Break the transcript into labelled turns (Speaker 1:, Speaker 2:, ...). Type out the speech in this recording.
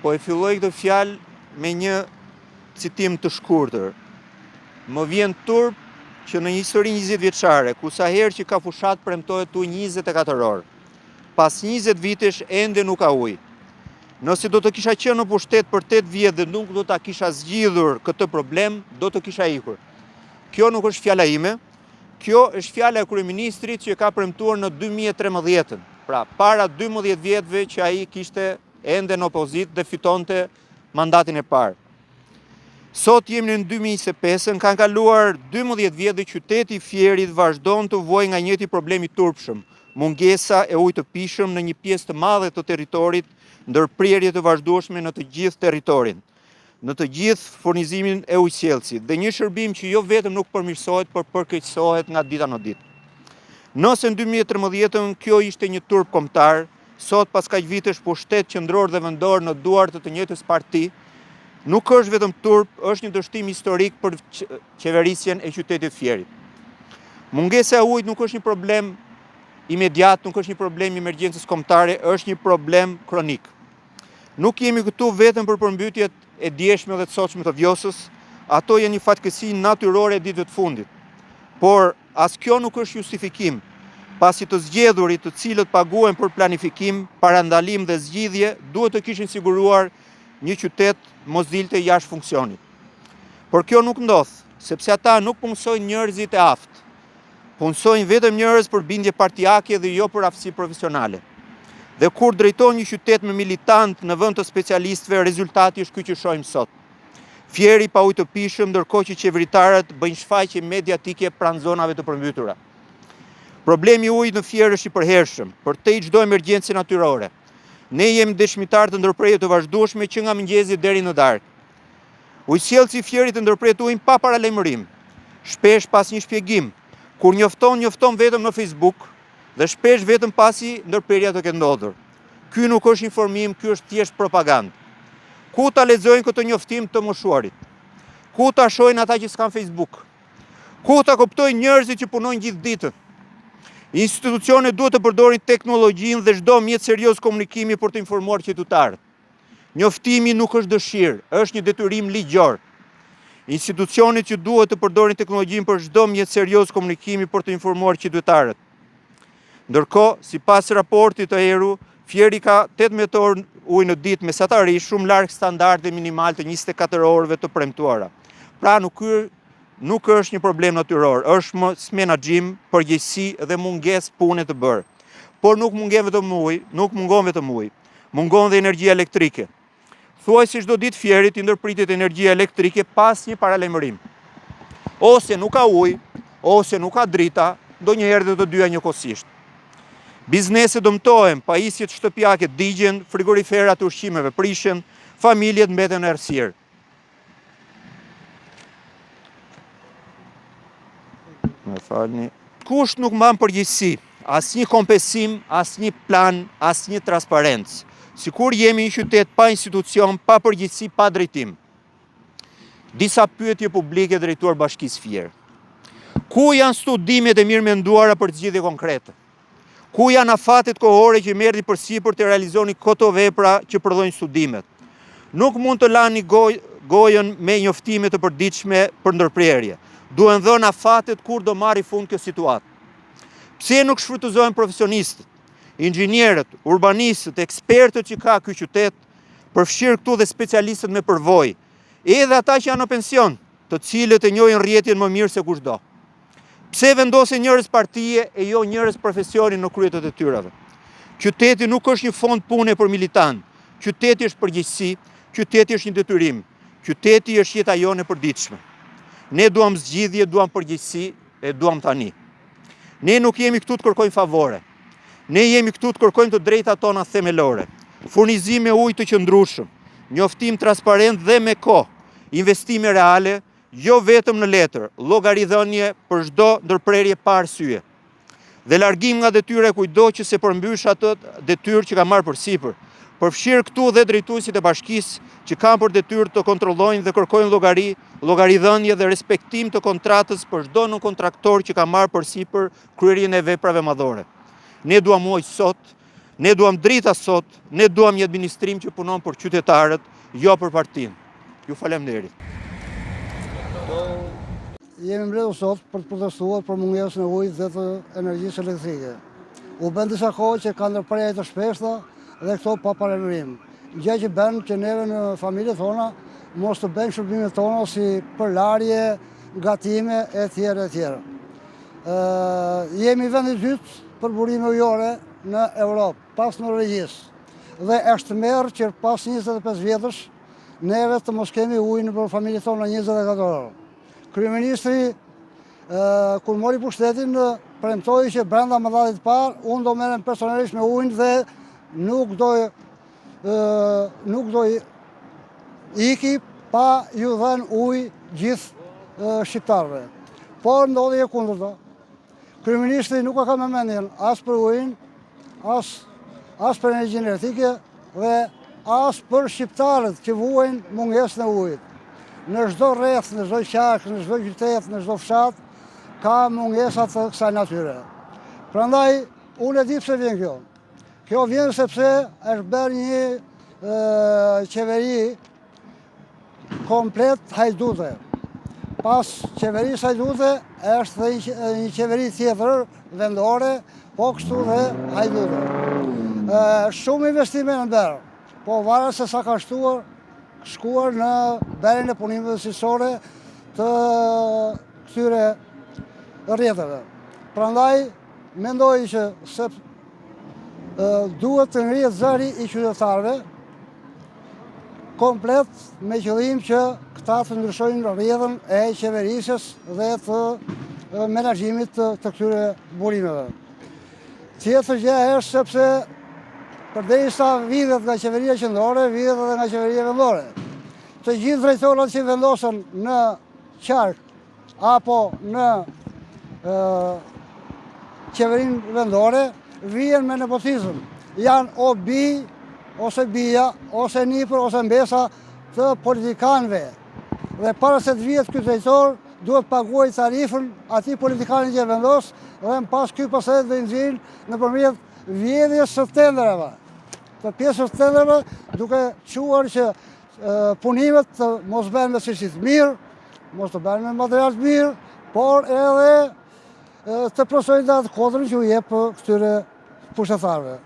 Speaker 1: Po e filloj këtë fjalë me një citim të shkurtër. Më vjen turp që në një histori 20 vjeçare, ku sa herë që ka fushat premtohet ujë 24 orë. Pas 20 vitesh ende nuk ka ujë. Nëse do të kisha qenë në pushtet për 8 vjet dhe nuk do ta kisha zgjidhur këtë problem, do të kisha ikur. Kjo nuk është fjala ime, kjo është fjala e kryeministrit që ka premtuar në 2013, pra para 12 vjetëve që ai kishte ende në opozitë dhe fitonte mandatin e parë. Sot jemi në 2025, kanë kaluar 12 vjet dhe qyteti i Fierit vazhdon të vuajë nga njëjti problem i turpshëm, mungesa e ujit të pishëm në një pjesë të madhe të territorit, ndërprerje të vazhdueshme në të gjithë territorin, në të gjithë furnizimin e ujësjellësit, dhe një shërbim që jo vetëm nuk përmirësohet, por përkeqësohet nga dita në ditë. Nëse në 2013 kjo ishte një turp kombëtar, sot pas kaq vitesh pushtet qendror dhe vendor në duart të njëjtës parti, nuk është vetëm turp, është një dështim historik për qeverisjen e qytetit Fierit. Mungesa e ujit nuk është një problem imediat, nuk është një problem i emergjencës kombëtare, është një problem kronik. Nuk jemi këtu vetëm për përmbytjet e djeshme dhe të sotshme të Vjosës, ato janë një fatkeqësi natyrore e ditëve të fundit. Por as kjo nuk është justifikim, pasi të zgjedhurit të cilët paguajnë për planifikim, parandalim dhe zgjidhje, duhet të kishin siguruar një qytet mos dilte jashtë funksionit. Por kjo nuk ndodh, sepse ata nuk punësojnë njerëzit e aftë. Punësojnë vetëm njerëz për bindje partijake dhe jo për aftësi profesionale. Dhe kur drejton një qytet me militant në vend të specialistëve, rezultati është ky që shohim sot. Fieri pa ujë të pishëm, ndërkohë që qeveritarët bëjnë shfaqje mediatike pranë zonave të përmbytura. Problemi i ujit në Fier është i përhershëm, për te çdo emergjencë natyrore. Ne jemi dëshmitar të ndërprerjeve të vazhdueshme që nga mëngjesi deri në darkë. Ujësjellësi i Fierit të ndërpret ujin pa paralajmërim, shpesh pas një shpjegim, kur njofton vetëm në Facebook dhe shpesh vetëm pasi ndërprerja të ketë ndodhur. Ky nuk është informim, ky është thjesht propagandë. Ku ta lexojnë këtë njoftim të moshuarit? Ku ta shohin ata që s'kan Facebook? Ku ta kuptojnë njerëzit që punojnë gjithë ditën? Institucionet duhet të përdorin teknologjinë dhe çdo mjet serioz komunikimi për të informuar qytetarët. Njoftimi nuk është dëshirë, është një detyrim ligjor. Institucionet që duhet të përdorin teknologjinë për çdo mjet serioz komunikimi për të informuar qytetarët. Ndërkohë, sipas raportit të ERU, Fieri ka 18 orë ujë në ditë mesatarisht, shumë larg standarde minimal të 24 orëve të premtuara. Pra nuk është një problem natyror, është menaxhim, përgjegjësi dhe mungesë pune të bërë. Por nuk mungon vetëm ujë, mungon dhe energjia elektrike. Thuajse çdo ditë Fierit i ndërpritet energjia elektrike pas një paralajmërim. Ose nuk ka ujë, ose nuk ka drita, ndonjëherë dhe të dyja njëkohësisht. Bizneset dëmtohen, pajisjet shtëpiake digjen, frigoriferat e ushqimeve prishen, familjet mbeten në errësirë. Kush nuk mban përgjegjësi, asnjë kompensim, asnjë plan, asnjë transparencë. Sikur jemi një qytet pa institucion, pa përgjegjësi, pa drejtim. Disa pyetje publike drejtuar Bashkisë Fier. Ku janë studimet e mirë menduara për zgjidhje konkrete? Ku janë afatet kohore që merrni përsipër të realizoni këto vepra që prodhojnë studimet? Nuk mund të lani gojën me njoftime të përditshme për ndërprerje. Duhen dhënë afatet kur do marri fund kjo situatë. Pse nuk shfrytëzohen profesionistët, inxhinierët, urbanistët, ekspertët që ka ky qytet, përfshirë këtu dhe specialistët me përvojë, edhe ata që janë në pension, të cilët e njohin rrjetin më mirë se kushdo. Pse vendosen njerëz partije e jo njerëz profesioni në krye të detyrave? Qyteti nuk është një fond pune për militant. Qyteti është përgjegjësi, qyteti është një detyrim. Qyteti është jeta jone e përditshme. Ne duam zgjidhje, duam përgjegjësi e duam tani. Ne nuk jemi këtu të kërkojmë favore. Ne jemi këtu të kërkojmë të drejtat tona themelore. Furnizim me ujë të qëndrueshëm, njoftim transparent dhe me kohë, investime reale, jo vetëm në letër, llogaridhënie për çdo ndërprerje pa arsye. Dhe largim nga detyra e kujdo që se përmbysh atë detyrë që ka marrë përsipër. Përfshirë këtu dhe drejtuesit e bashkisë që kanë për detyrë të kontrollojnë dhe kërkojnë llogaridhënie dhe respektim të kontratës për çdo nënkontraktor që ka marrë përsipër kryerjen e veprave madhore. Ne duam ujë sot, Ne duam drita sot, ne duam një administrim që punon për qytetarët, jo për partinë. Ju faleminderit.
Speaker 2: Jemi mbledhur sot për të protestuar për mungesën e ujit dhe të energjisë elektrike. U bën disa kohë që ka ndërprerje të shpeshta dhe këto pa paralajmërim. Gjë që bën që neve në familjet tona mos të bëjmë shërbimet tona si përlarje, gatime e tjera e tjera. Jemi vendi i dytë për burime ujore në Europë, pas Norvegjisë. Dhe është merr që pas 25 vjetësh neve të mos kemi ujë për familjet tona 24 orë. Kryeministri, kur mori pushtetin, premtoi që brenda mandatit të parë unë do merrem personalisht me ujin dhe nuk do iki pa ju dhënë ujë gjithë shqiptarëve. Por ndodhi e kundërta. Kryeministri nuk ka me mendjen as për ujin, as për energjinë elektrike dhe as për shqiptarët që vuajnë mungesën e ujit. Në çdo rreth, në çdo qark, në çdo qytet, në çdo fshat, ka mungesa të kësaj natyre. Prandaj, unë e di pse vjen kjo. Kjo vjen sepse është bërë një qeveri komplet hajdute. Pas qeverisë hajdute, është dhe një qeveri tjetër vendore, po kështu dhe hajdute. Shumë investime në bërë, po varet se sa ka shkuar në bërjen e punimeve cilësore të këtyre rrjeteve. Prandaj, mendoj që duhet të ngrihet zëri i qytetarëve komplet me qëllim që këta të ndryshojnë rrjetën e qeverisjes dhe të menaxhimit të këtyre burimeve. Tjetër gjë është sepse përderisa vidhet nga qeveria qendrore, vidhet edhe nga qeveria vendore. Të gjithë drejtorat që vendosen në qark apo në qeverinë vendore vijnë me nepotizëm. Janë o bij, ose bija, ose nipër, ose mbesa të politikanëve. Dhe para se të vihet ky drejtor, duhet paguaj tarifën atij politikanit që vendos dhe në pas ky pastaj do i nxjerrin nëpërmjet vjedhjes së tenderave. Të pjesës së tenderave duke quar që punimet të mos bëhen me cilësi të mirë, mos të bëhen me material të mirë, por edhe të plotësojnë atë kodrën që u jep këtyre pushtetarëve.